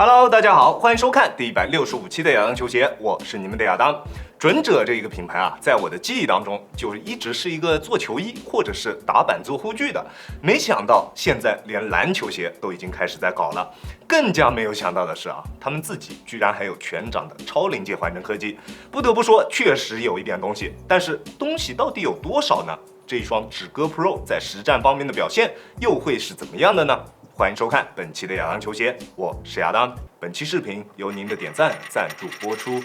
Hello， 大家好，欢迎收看第165期的亚当球鞋，我是你们的亚当。准者这一个品牌啊，在我的记忆当中，就一直是一个做球衣或者是打板做护具的。没想到现在连篮球鞋都已经开始在搞了。更加没有想到的是啊，他们自己居然还有全掌的超临界缓震科技。不得不说，确实有一点东西，但是东西到底有多少呢？这一双指歌 Pro 在实战方面的表现又会是怎么样的呢？欢迎收看本期的亚当球鞋，我是亚当。本期视频由您的点赞赞助播出。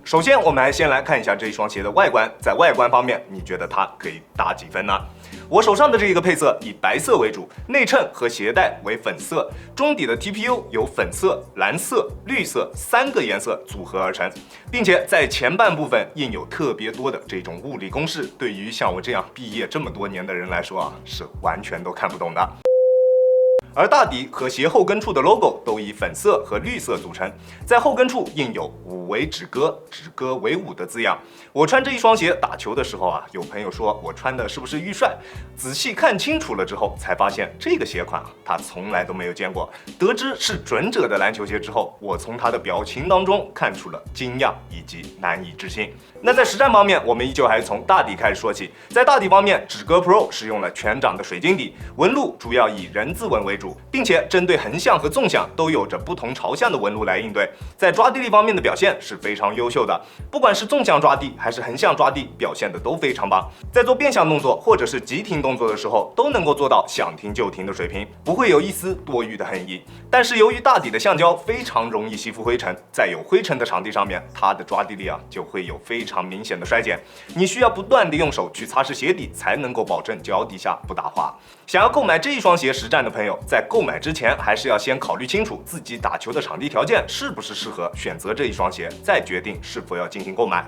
首先，我们先来看一下这一双鞋的外观。在外观方面，你觉得它可以打几分呢？我手上的这一个配色以白色为主，内衬和鞋带为粉色，中底的 TPU 由粉色、蓝色、绿色3个颜色组合而成，并且在前半部分印有特别多的这种物理公式，对于像我这样毕业这么多年的人来说啊，是完全都看不懂的。而大底和鞋后跟处的 logo 都以粉色和绿色组成，在后跟处印有5为止歌，止歌为5的字样。我穿这一双鞋打球的时候啊，有朋友说我穿的是不是预帅？仔细看清楚了之后，才发现这个鞋款啊，他从来都没有见过。得知是准者的篮球鞋之后，我从他的表情当中看出了惊讶以及难以置信。那在实战方面，我们依旧还是从大底开始说起。在大底方面，止歌 Pro 使用了全掌的水晶底，纹路主要以人字纹为主，并且针对横向和纵向都有着不同朝向的纹路来应对。在抓地力方面的表现是非常优秀的，不管是纵向抓地还是横向抓地，表现的都非常棒。在做变向动作或者是急停动作的时候，都能够做到想停就停的水平，不会有一丝多余的横移。但是由于大底的橡胶非常容易吸附灰尘，在有灰尘的场地上面，它的抓地力啊就会有非常明显的衰减。你需要不断的用手去擦拭鞋底，才能够保证脚底下不打滑。想要购买这一双鞋实战的朋友，在购买之前还是要先考虑清楚自己打球的场地条件是不是适合选择这一双鞋，再决定是否要进行购买。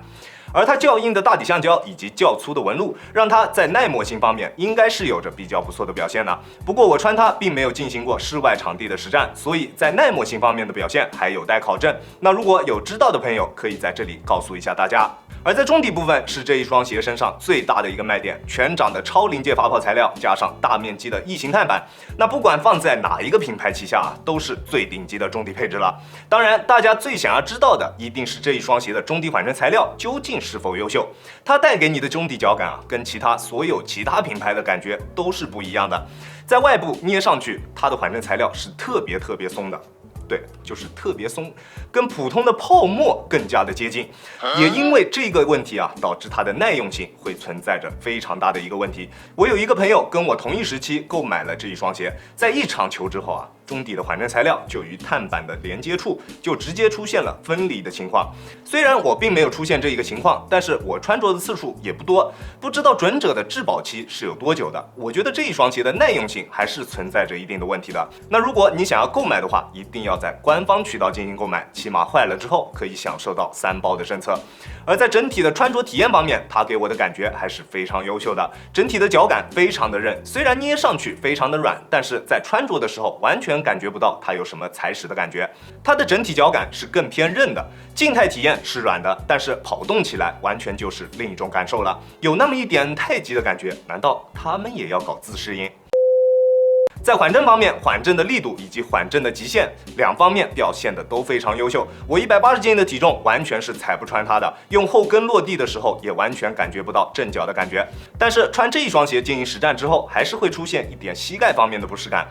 而它较硬的大底橡胶以及较粗的纹路，让它在耐磨性方面应该是有着比较不错的表现的。不过我穿它并没有进行过室外场地的实战，所以在耐磨性方面的表现还有待考证。那如果有知道的朋友，可以在这里告诉一下大家。而在中底部分是这一双鞋身上最大的一个卖点，全掌的超临界发泡材料加上大面积的异形碳板，那不管放在哪一个品牌旗下啊，都是最顶级的中底配置了。当然，大家最想要知道的一定是这一双鞋的中底缓震材料究竟是否优秀，它带给你的中底脚感啊，跟所有其他品牌的感觉都是不一样的。在外部捏上去，它的缓震材料是特别松的。对，就是特别松，跟普通的泡沫更加的接近。也因为这个问题啊，导致它的耐用性会存在着非常大的一个问题。我有一个朋友跟我同一时期购买了这一双鞋，在一场球之后啊，中底的缓震材料就与碳板的连接处就直接出现了分离的情况。虽然我并没有出现这一个情况，但是我穿着的次数也不多，不知道准者的质保期是有多久的。我觉得这一双鞋的耐用性还是存在着一定的问题的。那如果你想要购买的话，一定要在官方渠道进行购买，起码坏了之后可以享受到3包的政策。而在整体的穿着体验方面，它给我的感觉还是非常优秀的。整体的脚感非常的韧，虽然捏上去非常的软，但是在穿着的时候完全感觉不到它有什么踩屎的感觉。它的整体脚感是更偏韧的，静态体验是软的，但是跑动起来完全就是另一种感受了，有那么一点太极的感觉。难道他们也要搞自适应？在缓震方面，缓震的力度以及缓震的极限两方面表现的都非常优秀。我180斤的体重完全是踩不穿它的，用后跟落地的时候也完全感觉不到震脚的感觉。但是穿这一双鞋进行实战之后，还是会出现一点膝盖方面的不适感。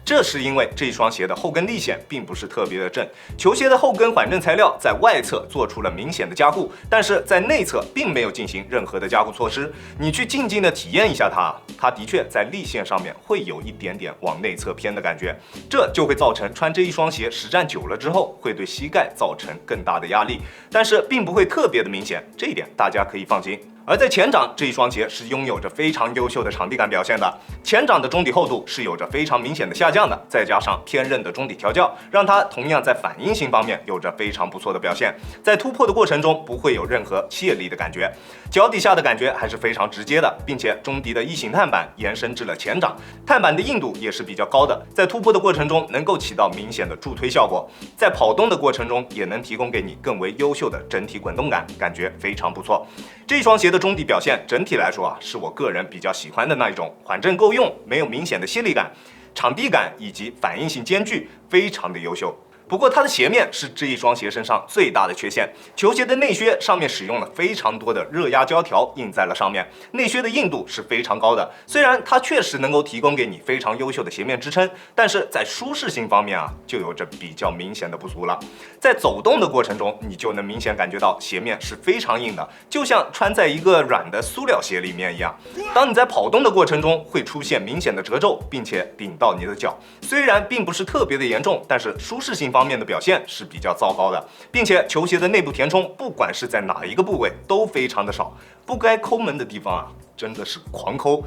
这是因为这一双鞋的后跟力线并不是特别的正，球鞋的后跟缓震材料在外侧做出了明显的加固，但是在内侧并没有进行任何的加固措施。你去静静的体验一下它的确在力线上面会有一点点往内侧偏的感觉，这就会造成穿这一双鞋实战久了之后会对膝盖造成更大的压力，但是并不会特别的明显，这一点大家可以放心。而在前掌这一双鞋是拥有着非常优秀的场地感表现的，前掌的中底厚度是有着非常明显的下降的，再加上偏刃的中底调教，让它同样在反应性方面有着非常不错的表现，在突破的过程中不会有任何泄力的感觉，脚底下的感觉还是非常直接的，并且中底的异形碳板延伸至了前掌，碳板的硬度也是比较高的，在突破的过程中能够起到明显的助推效果，在跑动的过程中也能提供给你更为优秀的整体滚动感，感觉非常不错。这双鞋的中底表现整体来说啊，是我个人比较喜欢的那一种，缓震够用，没有明显的泄力感，场地感以及反应性兼具，非常的优秀。不过它的鞋面是这一双鞋身上最大的缺陷，球鞋的内靴上面使用了非常多的热压胶条印在了上面，内靴的硬度是非常高的，虽然它确实能够提供给你非常优秀的鞋面支撑，但是在舒适性方面啊，就有着比较明显的不足了。在走动的过程中，你就能明显感觉到鞋面是非常硬的，就像穿在一个软的塑料鞋里面一样。当你在跑动的过程中会出现明显的褶皱，并且顶到你的脚，虽然并不是特别的严重，但是舒适性方面的表现是比较糟糕的，并且球鞋的内部填充，不管是在哪一个部位都非常的少，不该抠门的地方啊，真的是狂抠。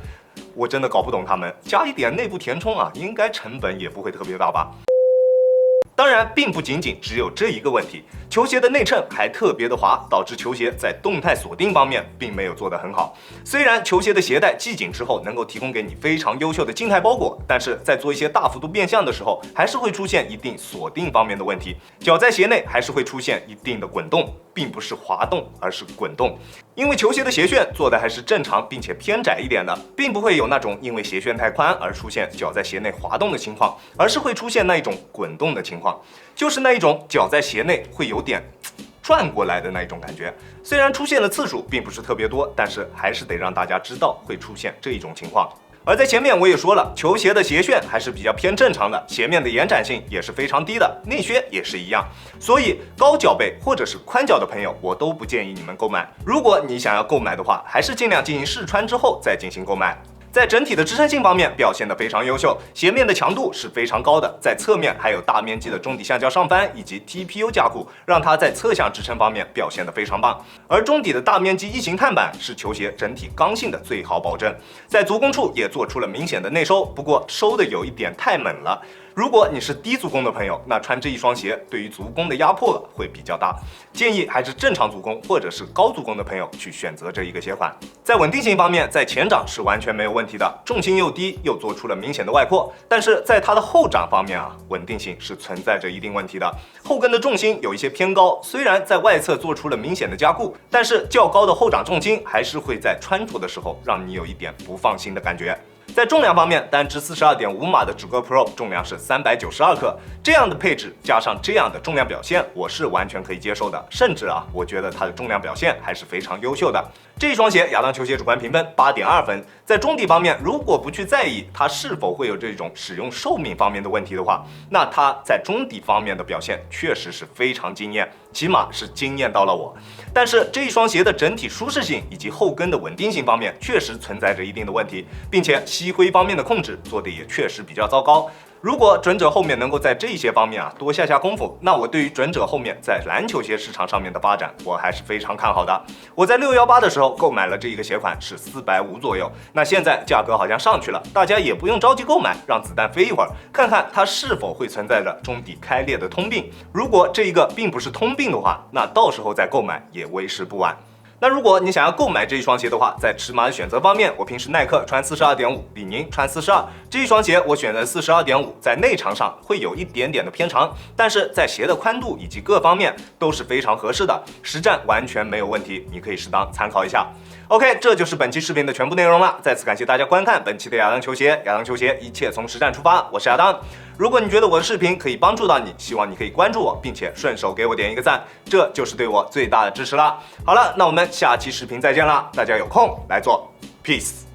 我真的搞不懂他们，加一点内部填充啊，应该成本也不会特别大吧。当然，并不仅仅只有这一个问题，球鞋的内衬还特别的滑，导致球鞋在动态锁定方面并没有做得很好。虽然球鞋的鞋带系紧之后能够提供给你非常优秀的静态包裹，但是在做一些大幅度变向的时候，还是会出现一定锁定方面的问题，脚在鞋内还是会出现一定的滚动，并不是滑动，而是滚动。因为球鞋的鞋楦做的还是正常并且偏窄一点的，并不会有那种因为鞋楦太宽而出现脚在鞋内滑动的情况，而是会出现那一种滚动的情况，就是那一种脚在鞋内会有点转过来的那一种感觉。虽然出现的次数并不是特别多，但是还是得让大家知道会出现这一种情况。而在前面我也说了，球鞋的鞋楦还是比较偏正常的，鞋面的延展性也是非常低的，内靴也是一样，所以高脚背或者是宽脚的朋友，我都不建议你们购买。如果你想要购买的话，还是尽量进行试穿之后再进行购买。在整体的支撑性方面表现得非常优秀，鞋面的强度是非常高的，在侧面还有大面积的中底橡胶上翻以及 TPU 加固，让它在侧向支撑方面表现得非常棒。而中底的大面积异形碳板是球鞋整体刚性的最好保证，在足弓处也做出了明显的内收，不过收的有一点太猛了。如果你是低足弓的朋友，那穿这一双鞋对于足弓的压迫会比较大，建议还是正常足弓或者是高足弓的朋友去选择这一个鞋款。在稳定性方面，在前掌是完全没有问题的，重心又低，又做出了明显的外扩，但是在它的后掌方面啊，稳定性是存在着一定问题的，后跟的重心有一些偏高，虽然在外侧做出了明显的加固，但是较高的后掌重心还是会在穿着的时候让你有一点不放心的感觉。在重量方面，单支42.5码的指戈 Pro 重量是392克，这样的配置加上这样的重量表现，我是完全可以接受的。甚至啊，我觉得它的重量表现还是非常优秀的。这一双鞋，亚当球鞋主观评分8.2分。在中底方面，如果不去在意它是否会有这种使用寿命方面的问题的话，那它在中底方面的表现确实是非常惊艳，起码是惊艳到了我。但是这一双鞋的整体舒适性以及后跟的稳定性方面，确实存在着一定的问题，并且吸灰方面的控制做的也确实比较糟糕。如果准者后面能够在这些方面啊多下功夫，那我对于准者后面在篮球鞋市场上面的发展，我还是非常看好的。我在618的时候购买了这一个鞋款是450左右，那现在价格好像上去了，大家也不用着急购买，让子弹飞一会儿，看看它是否会存在着中底开裂的通病。如果这一个并不是通病的话，那到时候再购买也为时不晚。那如果你想要购买这一双鞋的话，在尺码的选择方面，我平时耐克穿42.5，李宁穿42，这一双鞋我选择42.5，在内长上会有一点点的偏长，但是在鞋的宽度以及各方面都是非常合适的，实战完全没有问题，你可以适当参考一下。OK， 这就是本期视频的全部内容了。再次感谢大家观看本期的亚当球鞋，亚当球鞋一切从实战出发，我是亚当。如果你觉得我的视频可以帮助到你，希望你可以关注我，并且顺手给我点一个赞，这就是对我最大的支持啦。好了，那我们下期视频再见啦，大家有空来做 ，peace。